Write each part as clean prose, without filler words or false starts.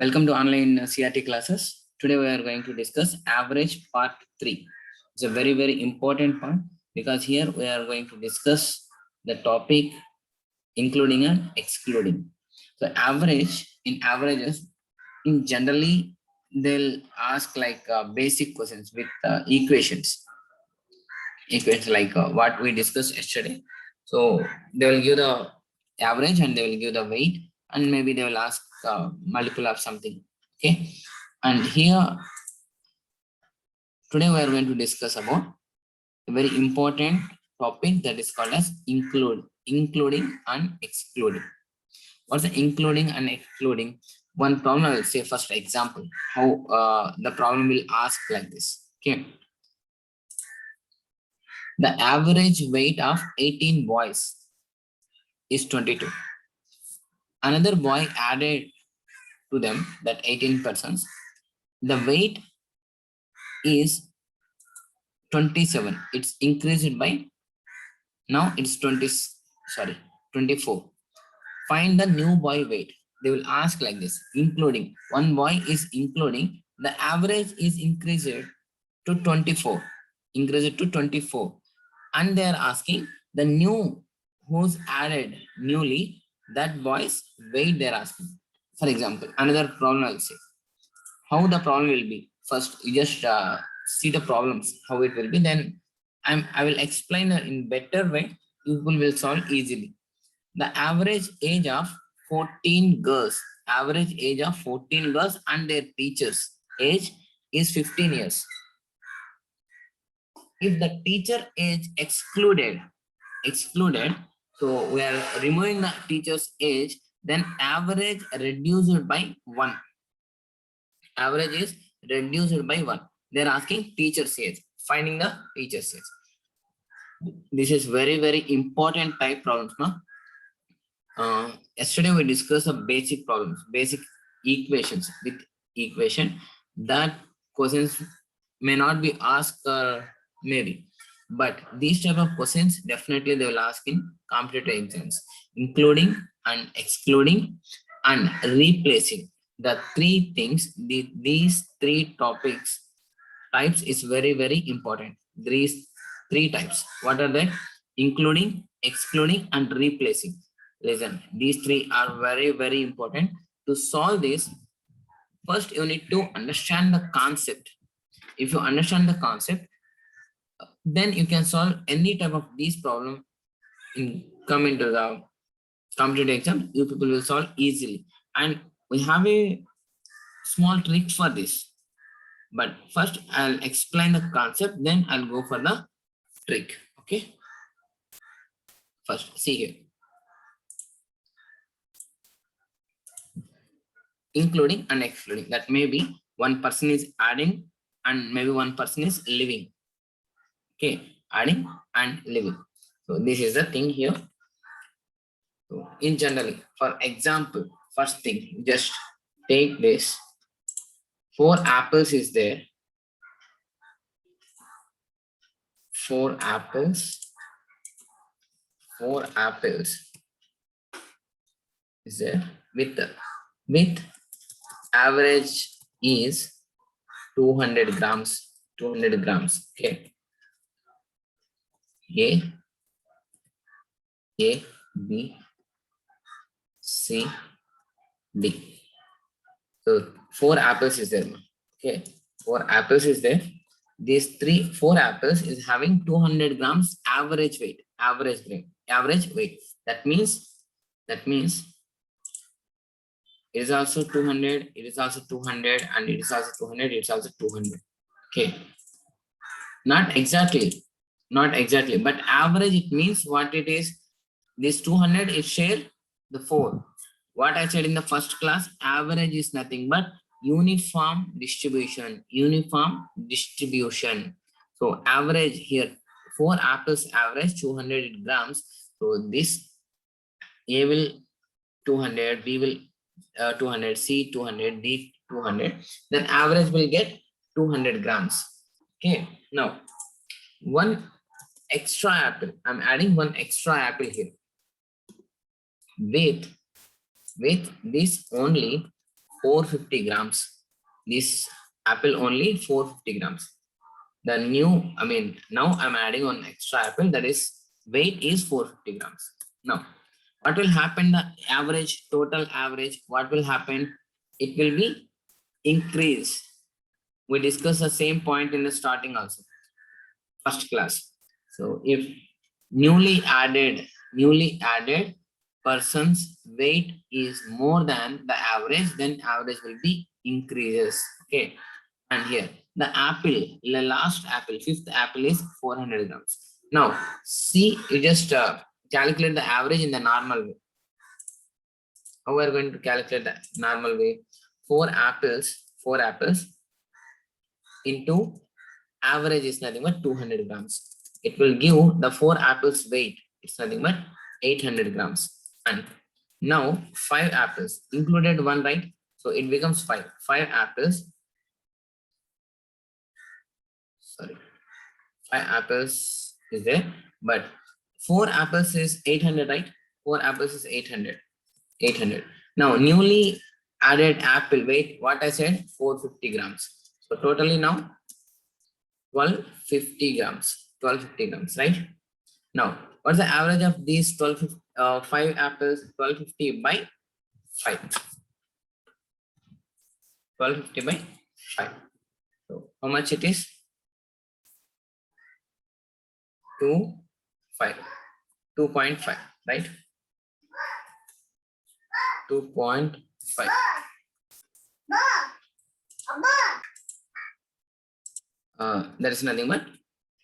Welcome to online CRT classes. Today we are going to discuss average part 3. It's a very important part because here we are going to discuss the topic including and excluding. So in averages, in generally they'll ask like basic questions with equations like what we discussed yesterday. So they will give the average and they will give the weight, and maybe they will ask multiple of something. Okay, and here today we are going to discuss about a very important topic that is called as including and excluding. What's the including and excluding? One problem I will say first example how the problem will ask like this. Okay, the average weight of 18 boys is 22. Another boy added to them, that 18 persons. The weight is 27. It's increased by, now it's 24. Find the new boy weight. They will ask like this, including. One boy is including, the average is increased to 24. Increased to 24. And they are asking the new who's added newly, that boy's weight they're asking. For example, another problem I'll say. How the problem will be. First, you just see the problems, how it will be. Then I will explain in better way. People will solve easily. The average age of 14 girls, and their teachers' age is 15 years. If the teacher age excluded, so we are removing the teacher's age, then average reduced by 1. Average is reduced by 1. They're asking teacher's age, finding the teacher's age. This is very important type problems. No? Yesterday we discussed the basic problems, basic equations. With equation, that questions may not be asked maybe, but these type of questions definitely they will ask in competitive exams, including and excluding and replacing. The three things, these three types is very important. These three types, what are they? Including, excluding and replacing. Listen, these three are very important. To solve this, first you need to understand the concept. If you understand the concept, then you can solve any type of these problem come into the competitive exam. You people will solve easily. And we have a small trick for this. But first I'll explain the concept, then I'll go for the trick. Okay. First, see here. Including and excluding. That maybe one person is adding and maybe one person is leaving. Okay, adding and leaving. So this is the thing here. So in generally, for example, first thing, just take this. 4 apples is there. 4 apples. 4 apples is there with average is 200 grams. 200 grams. Okay. A, B, C, D. So 4 apples is there. Okay, 4 apples is there. These 4 apples is having 200 grams average weight. Average weight. That means it is also 200. It is also 200, and it is also 200. It's also 200. Okay, not exactly, but average, it means what it is. This 200 is share the 4. What I said in the first class, average is nothing but uniform distribution. So average here, 4 apples average 200 grams. So this A will 200, B will 200, C 200, D 200. Then average will get 200 grams. Okay, now one extra apple. I'm adding one extra apple here. With this only 450 grams. This apple only 450 grams. The new, I mean, now I'm adding on extra apple, that is weight is 450 grams. Now, what will happen? The average, total average, what will happen? It will be increase. We discussed the same point in the starting also, first class. So if newly added person's weight is more than the average, then average will be increases. Okay. And here the apple, the last apple, fifth apple is 400 grams. Now see, you just calculate the average in the normal way. How we are going to calculate the normal way? Four apples into average is nothing but 200 grams. It will give the 4 apples weight. It's nothing but 800 grams. And now 5 apples, included 1, right? So it becomes 5. 5 apples. Sorry. 5 apples is there, but 4 apples is 800, right? 4 apples is 800. 800. Now newly added apple weight, what I said, 450 grams. So totally now 1250 grams. 1250 grams, right? Now, what's the average of these 5 apples? 1250 by 5. 1250 by 5. So how much it is? 2.5, right? 2.5. That is nothing but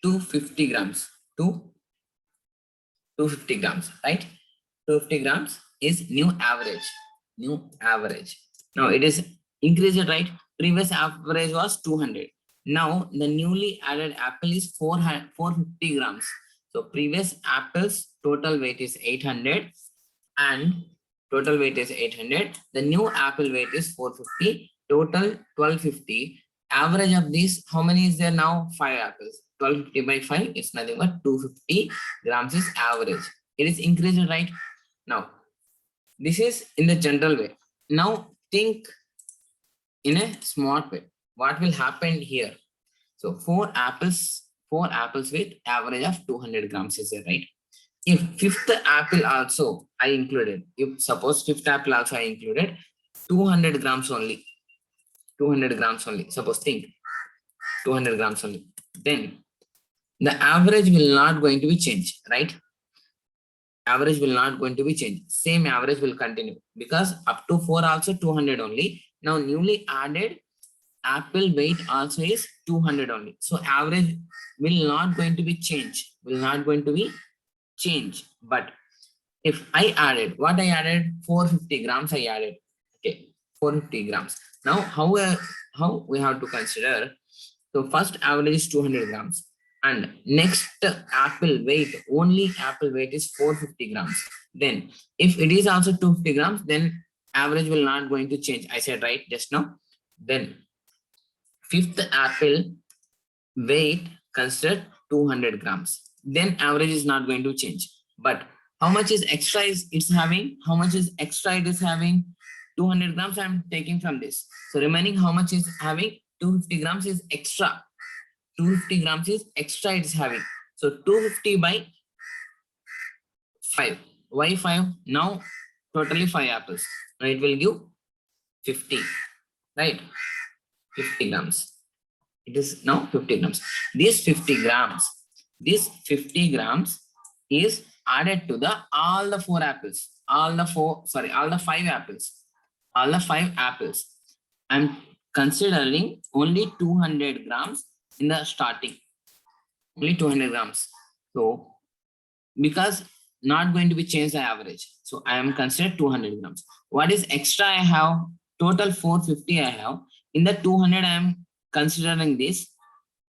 250 grams. 250 grams, right? 250 grams is new average. New average. Now it is increased, right? Previous average was 200. Now the newly added apple is 450 grams. So previous apple's total weight is 800 and total weight is 800. The new apple weight is 450. Total 1250. Average of this, how many is there now? 5 apples. 1250 by 5 is nothing but 250 grams is average. It is increased, right? Now, this is in the general way. Now, think in a smart way. What will happen here? So, 4 apples with average of 200 grams is there, right? If fifth apple also I included, if suppose fifth apple also I included, 200 grams only. 200 grams only. Suppose think 200 grams only. Then the average will not going to be changed, right? Average will not going to be changed. Same average will continue because up to 4 also 200 only. Now newly added apple weight also is 200 only. So average will not going to be changed. Will not going to be changed. But if I added, what I added? 450 grams I added. Okay, 450 grams. Now how we have to consider? So first average is 200 grams and next apple weight, only apple weight is 450 grams. Then if it is also 250 grams, then average will not going to change. I said right just now. Then fifth apple weight considered 200 grams. Then average is not going to change. But how much is extra is it's having? How much is extra it is having? 200 grams I'm taking from this. So remaining how much is having? 250 grams is extra. 250 grams is extra it is having. So 250 by 5. Why 5? Now totally 5 apples. Now it will give 50. Right? 50 grams. It is now 50 grams. This 50 grams is added to the all the 4 apples. All the 5 apples. All the 5 apples. I'm considering only 200 grams in the starting. Only 200 grams. So, because not going to be changed the average. So, I am considered 200 grams. What is extra I have? Total 450 I have. In the 200 I am considering this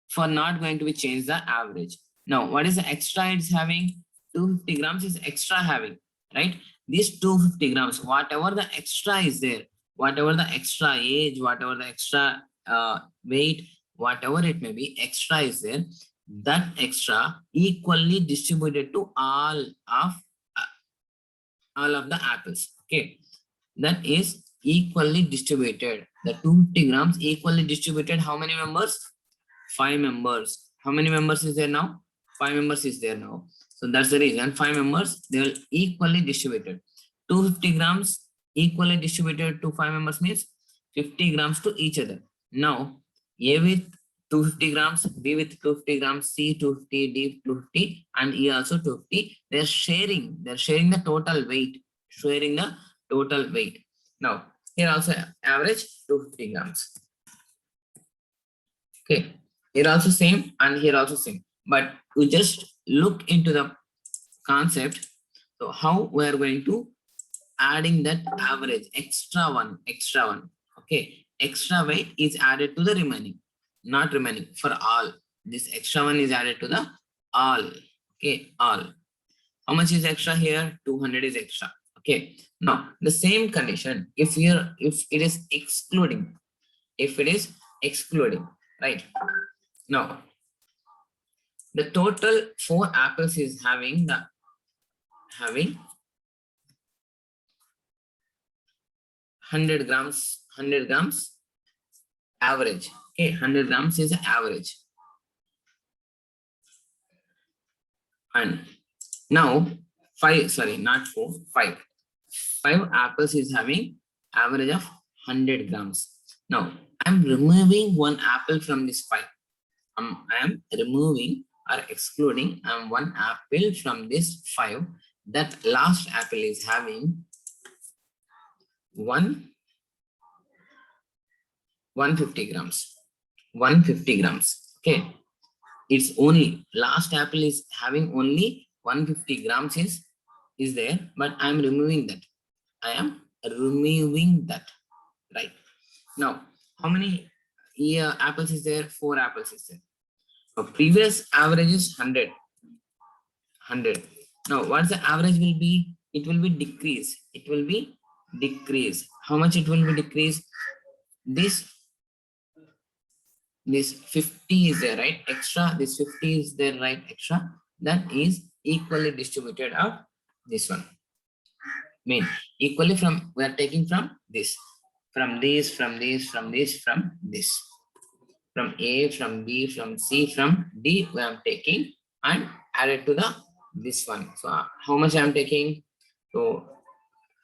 for not going to be changed the average. Now, what is the extra it's having? 250 grams is extra having, right? These 250 grams, whatever the extra is there, whatever the extra age, whatever the extra weight, whatever it may be, extra is there, that extra equally distributed to all of the apples. Okay, that is equally distributed. The 250 grams equally distributed. How many members? 5 members. How many members is there now? 5 members is there now. So that's the reason 5 members, they will equally distributed. 250 grams equally distributed to 5 members means 50 grams to each other. Now A with 250 grams, B with 250 grams, C 250, D 250, and E also 250. They're sharing the total weight, sharing the total weight. Now here also average 250 grams. Okay, here also same and here also same, but we just look into the concept. So how we are going to adding that average extra one. Okay, extra weight is added to the remaining, not remaining, for all. This extra one is added to the all. Okay, all. How much is extra here? 200 is extra. Okay, now the same condition, if it is excluding, right? Now the total 4 apples is having 100 grams average. Okay, 100 grams is average. And now 5 apples is having average of 100 grams. Now I'm removing one apple from this 5. I am removing or excluding one apple from this 5. That last apple is having 150 grams. 150 grams. Okay, it's only last apple is having only 150 grams is there, but I am removing that. Right now. How many apples is there? 4 apples is there. So previous average is 100. Now what's the average will be? It will be decrease. How much it will be decrease? This 50 is there, right? Extra. This 50 is there, right? Extra. That is equally distributed of this one. Mean equally from, we are taking from this, from this, from this, from this, from this, from A, from B, from C, from D, we am taking and added to the this one. So how much I am taking? So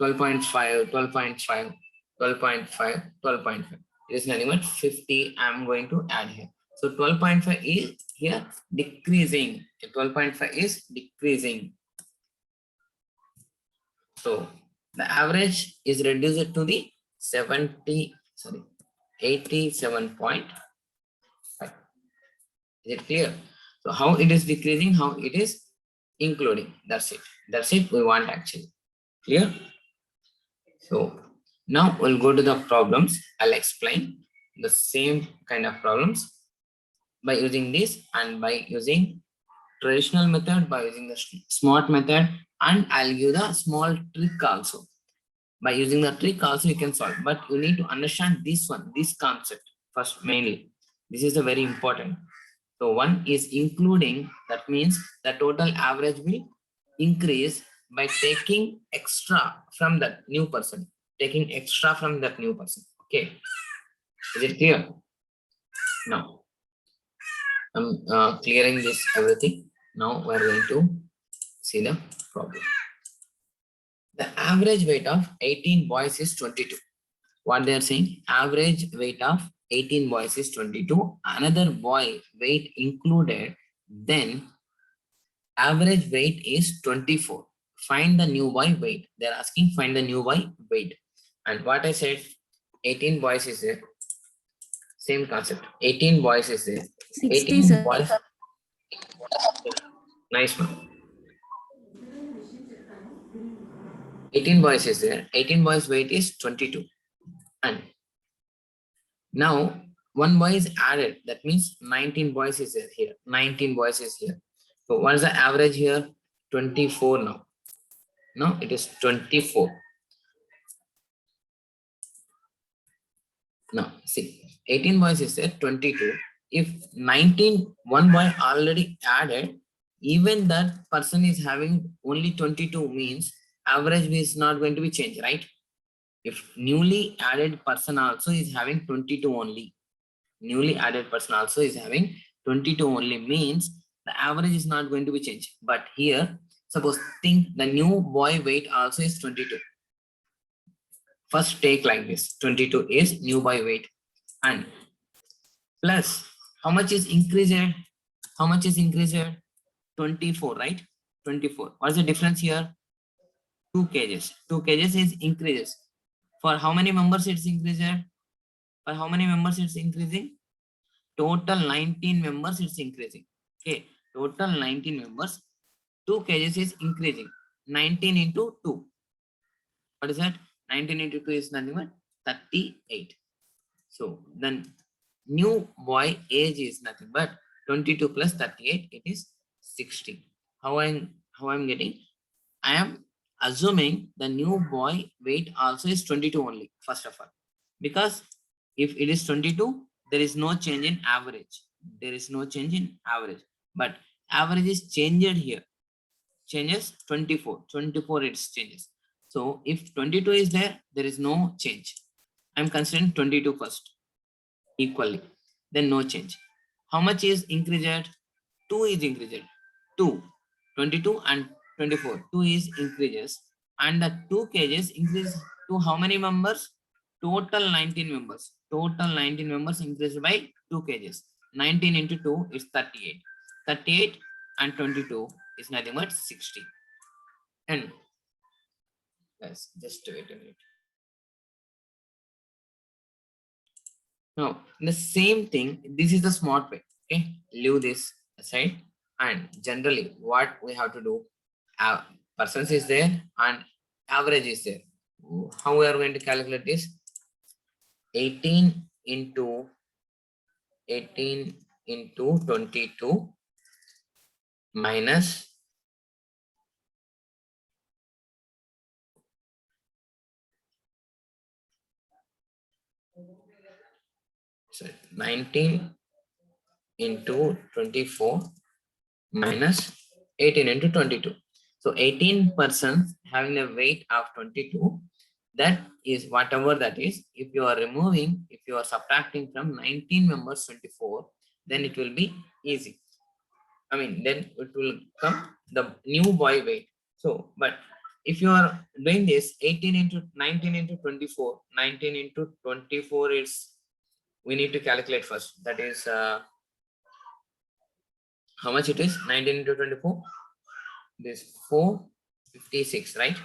12.5, 12.5, 12.5, 12.5. It is nothing but 50. I am going to add here. So 12.5 is here decreasing. 12.5 is decreasing. So the average is reduced to the 87.5. Is it clear? So how it is decreasing, how it is including. That's it we want actually. Clear? So now we'll go to the problems. I'll explain the same kind of problems by using this and by using traditional method, by using the smart method, and I'll give the small trick also. By using the trick also you can solve, but you need to understand this one, this concept first mainly. This is a very important. So one is including, that means the total average will increase by taking extra from that new person. Okay, is it clear? Now I'm clearing this everything. Now we're going to see the problem. The average weight of 18 boys is 22. What they are saying? Average weight of 18 boys is 22. Another boy weight included, then average weight is 24. Find the new boy weight. They are asking find the new boy weight. And what I said, 18 boys is there. Same concept. 18 boys is there. 60, sir. Boys. Nice one. 18 boys is there. 18 boys weight is 22. And now one boy is added. That means 19 boys is there here. 19 boys is here. So what is the average here? 24 now. No, it is 24. Now see, 18 boys is there, 22. If 19, one boy already added, even that person is having only 22 means average is not going to be changed, right? If newly added person also is having 22 only, newly added person also is having 22 only, means the average is not going to be changed. But here, suppose think the new boy weight also is 22. First take like this, 22 is new boy weight, and plus how much is increased? How much is increased? 24, right? 24. What's the difference here? 2 kgs. 2 kgs is increases. For how many members it's increased? For how many members it's increasing? Total 19 members it's increasing. Okay, total 19 members. 2 kgs is increasing. 19 into 2. What is that? 19 into 2 is nothing but 38. So then new boy age is nothing but 22 plus 38, it is 60. How I'm getting? I am assuming the new boy weight also is 22 only, first of all. Because if it is 22, there is no change in average. There is no change in average. But average is changed here. Changes 24. 24 it changes. So if 22 is there, there is no change. I'm considering 22 first equally. Then no change. How much is increased? 2 is increased. 2. 22 and 24. 2 is increases. And the 2 kgs increase to how many members? Total 19 members. Total 19 members increased by 2 kgs. 19 into 2 is 38. 38 and 22 is nothing but 60. And yes, just wait a minute. Now, the same thing, this is the smart way. Okay, leave this aside. And generally, what we have to do, persons is there and average is there. How we are going to calculate this? 18 into 22 minus 19 into 24 minus 18 into 22. So 18 persons having a weight of 22, that is whatever that is. If you are removing, if you are subtracting from 19 members 24, then it will be easy. I mean, then it will come the new boy weight. So, but if you are doing this 18 into 19 into 24, 19 into 24 is, we need to calculate first. That is how much it is? 19 into 24. This 456, right?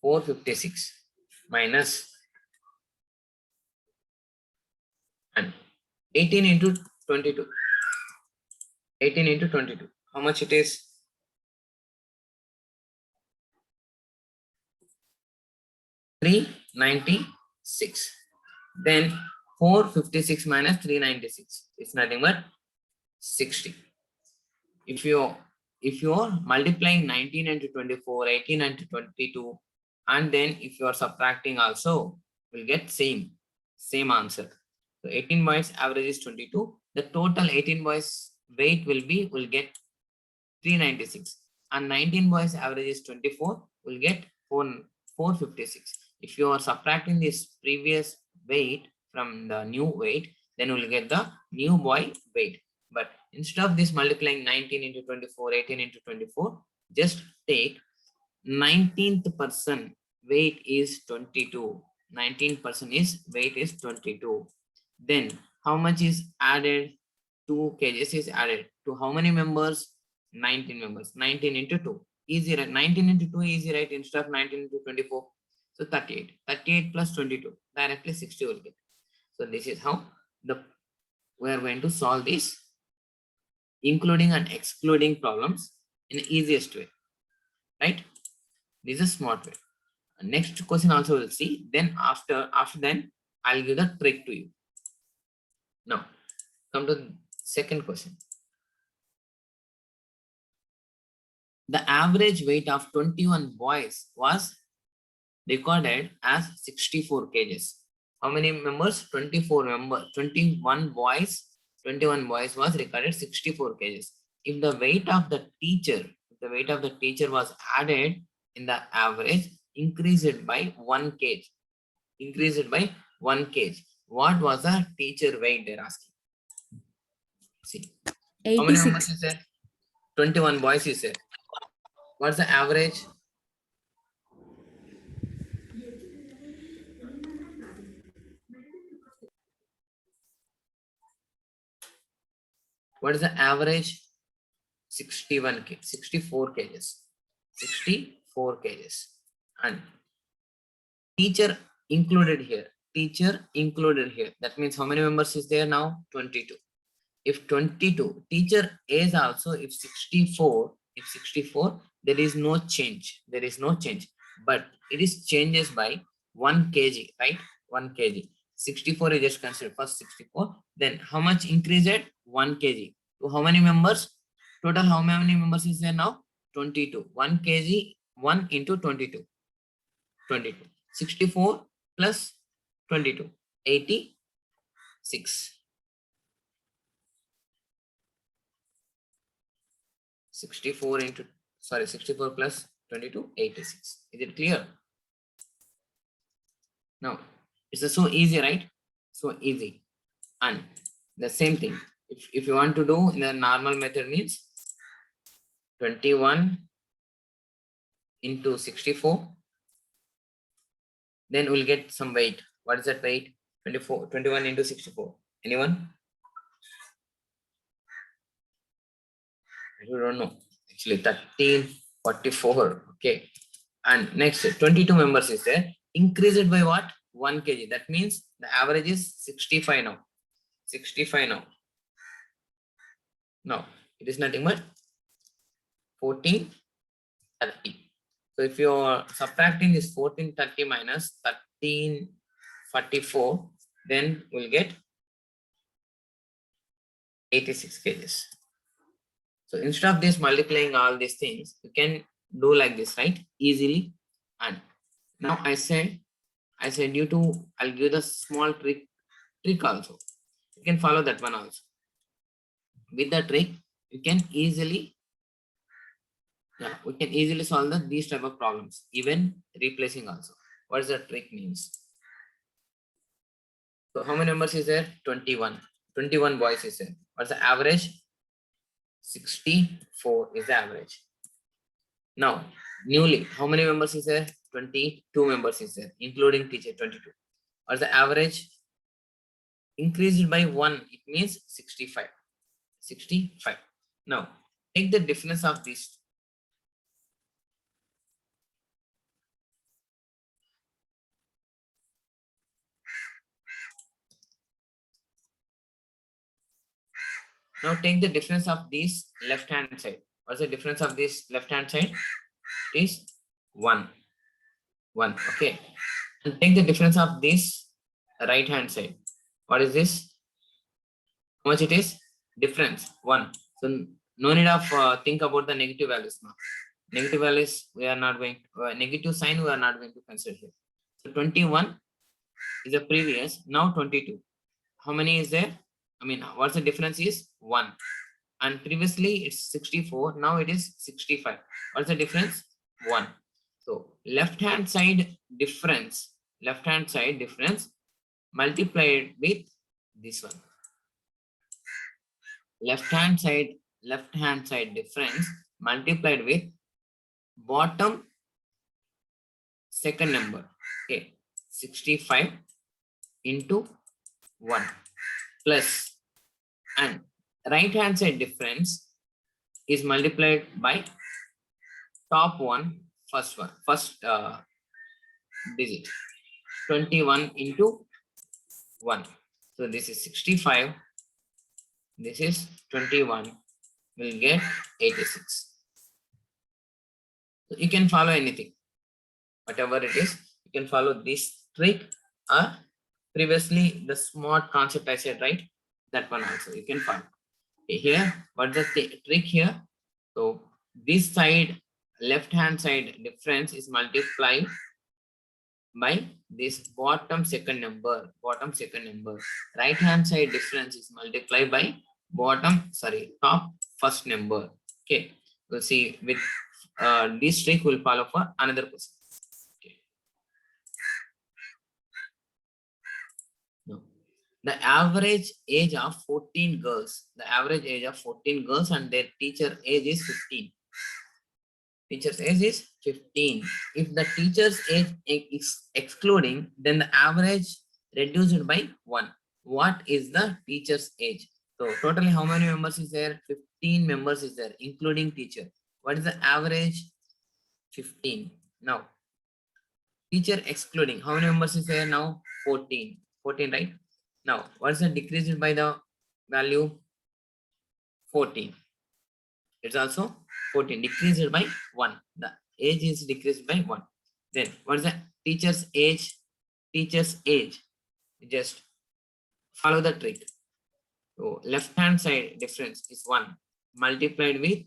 456 minus and 18 into 22. 18 into 22. How much it is? 396. Then 456 minus 396. It's nothing but 60. If you are multiplying 19 into 24, 18 into 22, and then if you are subtracting also, we'll get same answer. So 18 boys average is 22. The total 18 boys weight will get 396, and 19 boys average is 24. We'll get 456. If you are subtracting this previous weight from the new weight, then we'll get the new boy weight. But instead of this multiplying 19 into 24, 18 into 24, just take 19th person weight is 22. 19% is weight is 22. Then how much is added? 2 kgs is added to how many members? 19 members. 19 into 2. Easy, right? 19 into 2 easy, right? Instead of 19 into 24. So 38. 38 plus 22. Directly 60 will get. So this is how we are going to solve this, including and excluding problems in the easiest way, right? This is smart way. Next question also we'll see. Then after then I'll give the trick to you. Now come to the second question. The average weight of 21 boys was recorded as 64 kgs. How many members? 24 members. 21 boys was recorded 64 kgs. If the weight of the teacher was added in the average, increased by 1 kg. Increased by 1 kg. What was the teacher weight? They're asking. See. How many members 86. is there? 21 boys is there. What's the average? What is the average? 61 kg, 64 kgs. 64 kgs. And teacher included here. Teacher included here. That means how many members is there now? 22. If 22, teacher is also, if 64, there is no change. There is no change. But it is changes by 1 kg, right? 1 kg. 64 is just considered first 64. Then how much increased? 1 kg. So how many members? Total how many members is there now? 22. 1 kg, 1 into 22. 22. 64 plus 22. 86. 64 into, sorry, 64 plus 22, 86. Is it clear? Now, it's so easy, right? So easy. And the same thing, if you want to do in the normal method means 21 into 64, then we'll get some weight. What is that weight? 21 into 64. Anyone? I don't know. Actually, 1344. Okay. And next, 22 members is there. Increased by what? 1 kg. That means the average is 65 now. 65 now. Now, it is nothing but 1430. So if you are subtracting this 1430 minus 1344, then we'll get 86 kgs. So instead of this multiplying all these things, you can do like this, right? Easily. And now I said you to, I'll give the small trick also. You can follow that one also. With the trick, you can easily, we can easily solve these type of problems, even replacing also. What does the trick means? So how many members is there? 21. 21 boys is there. What's the average? 64 is the average. Now, newly, how many members is there? 22 members is there, including teacher, 22. What's the average? Increased by 1, it means 65. 65. Now, take the difference of these. Now, take the difference of this left-hand side. What's the difference of this left-hand side? It is 1. 1. Okay. And take the difference of this right-hand side. What is this? How much it is? Difference 1. So no need of think about the negative values now. Negative values we are not going to, negative sign we are not going to consider here. So 21 is the previous, now 22. How many is there? I mean, what's the difference is 1. And previously it's 64, now it is 65. What's the difference? 1. So left hand side difference multiplied with this one. Left hand side difference multiplied with bottom second number. Okay, 65 into 1 plus, and right hand side difference is multiplied by top one, first digit, 21 into 1. So this is 65, this is 21, will get 86. So you can follow anything, whatever it is, you can follow this trick, or previously the smart concept I said, right? That one also you can follow. Okay, here, what's the trick here? So this side, left hand side difference is multiplied by this bottom second number. Right hand side difference is multiplied by top first number. Okay, we'll see with this trick will follow for another question. Okay. No. The average age of 14 girls, the average age of 14 girls and their teacher age is 15. Teacher's age is 15. If the teacher's age is excluding, then the average reduced by 1. What is the teacher's age? So totally how many members is there? 15 members is there, including teacher. What is the average? 15. Now, teacher excluding, how many members is there now? 14. 14, right? Now, what is the decreased by the value? 14. It's also 14, decreased by 1. The age is decreased by 1. Then what is the teacher's age? Teacher's age. Just follow the trick. So left hand side difference is 1 multiplied with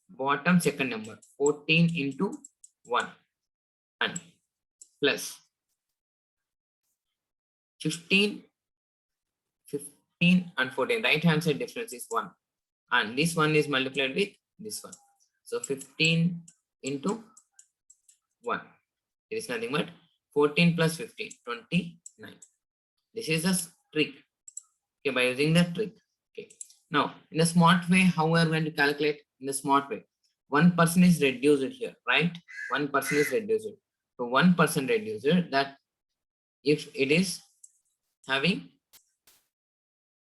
bottom second number, 14 into 1 and plus 15 and 14. Right hand side difference is 1 and this one is multiplied with this one. So 15 into 1. It is nothing but 14 plus 15, 29. This is the trick. Okay, by using the trick. Okay. Now, in the smart way, how we are going to calculate? In the smart way, 1% is reduced here, right? 1% is reduced. So 1% reduced, that if it is having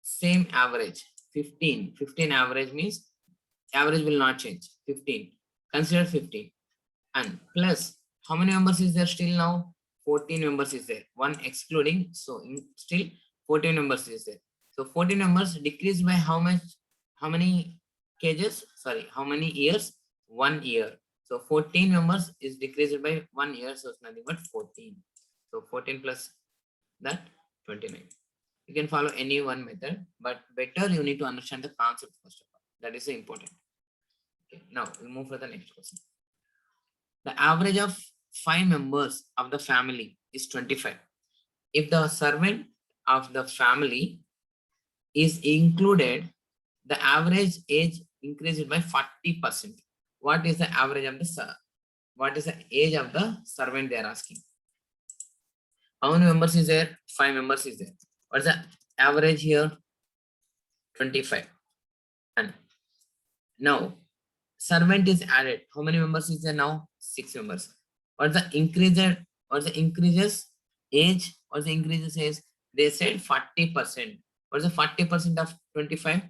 same average, 15 average means average will not change. 15. Consider 15. And plus, how many members is there still now? 14 members is there. 1 excluding. So still 14 members is there. So 14 members decreased by how much? How many cages? Sorry, how many years? 1 year. So 14 members is decreased by 1 year. So it's nothing but 14. So 14 plus that 29. You can follow any one method, but better you need to understand the concept first of all. That is important. Okay, now we'll move for the next question. The average of 5 members of the family is 25. If the servant of the family is included, the average age increased by 40%. What is the average of the what is the age of the servant they are asking? How many members is there? 5 members is there. What is the average here? 25. And now servant is added. How many members is there now? 6 members. What's the increased? What's the increases age? What's the increases age? They said 40%. What's the 40% of 25?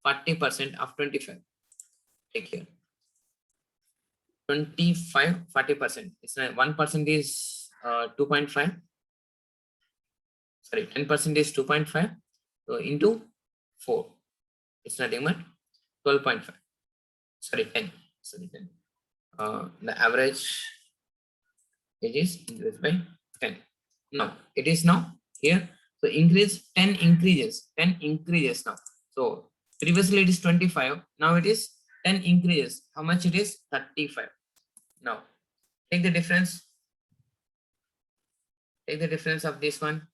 40% of 25. Take here. 25, 40%. It's not 1% is 2.5. Sorry, 10% is 2.5. So into 4. It's nothing but 12.5. Sorry, 10. Sorry, 10. The average age is increased by 10. Now, it is now here. So increase 10 increases. 10 increases now. So previously it is 25. Now it is 10 increases. How much it is? 35. Now, take the difference. Take the difference of this one,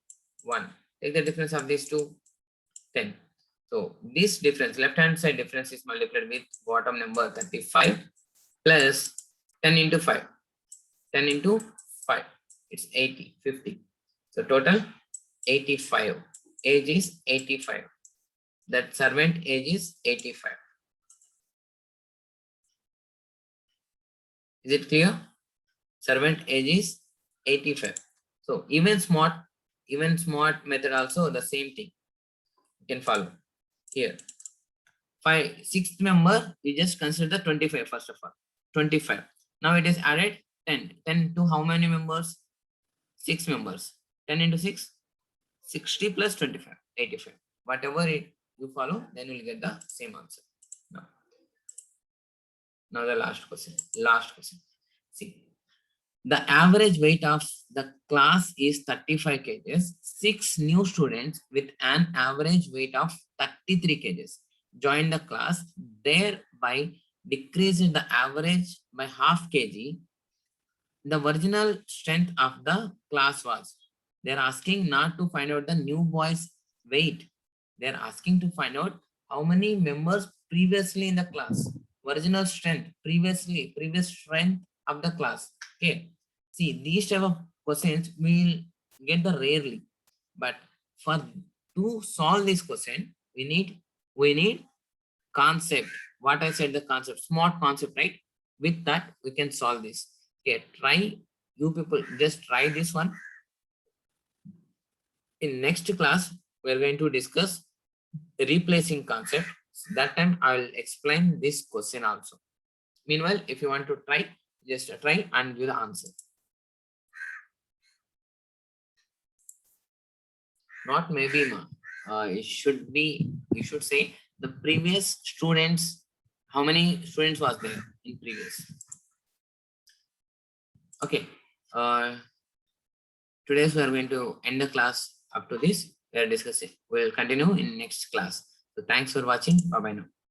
1. Take the difference of these two, 10. So this difference, left hand side difference is multiplied with bottom number 35 plus 10 into 5. 10 into 5. It's 80, 50. So total 85. Age is 85. That servant age is 85. Is it clear? Servant age is 85. So even smart method also the same thing. You can follow. Here. 6th member, you just consider the 25 first of all. 25. Now it is added 10. 10 to how many members? 6 members. 10 into 6, 60 plus 25, 85. Whatever you follow, then you will get the same answer. Now the last question. See, the average weight of the class is 35 kgs. 6 new students with an average weight of 33 kgs joined the class, thereby decreasing the average by half kg. The original strength of the class was. They're asking not to find out the new boys' weight. They're asking to find out how many members previously in the class. Original strength, previous strength of the class. Okay. See, these type of questions we'll get the rarely, but for to solve this question, we need concept. What I said, the concept, smart concept, right? With that, we can solve this. Okay, try, you people just try this one. In next class, we're going to discuss replacing concept. That time I will explain this question also. Meanwhile, if you want to try, just try and give the answer. Not maybe, ma. It should be, you should say the previous students, how many students was there in previous. Okay. Today we are going to end the class up to this. We are discussing. We will continue in next class. So thanks for watching. Bye bye now.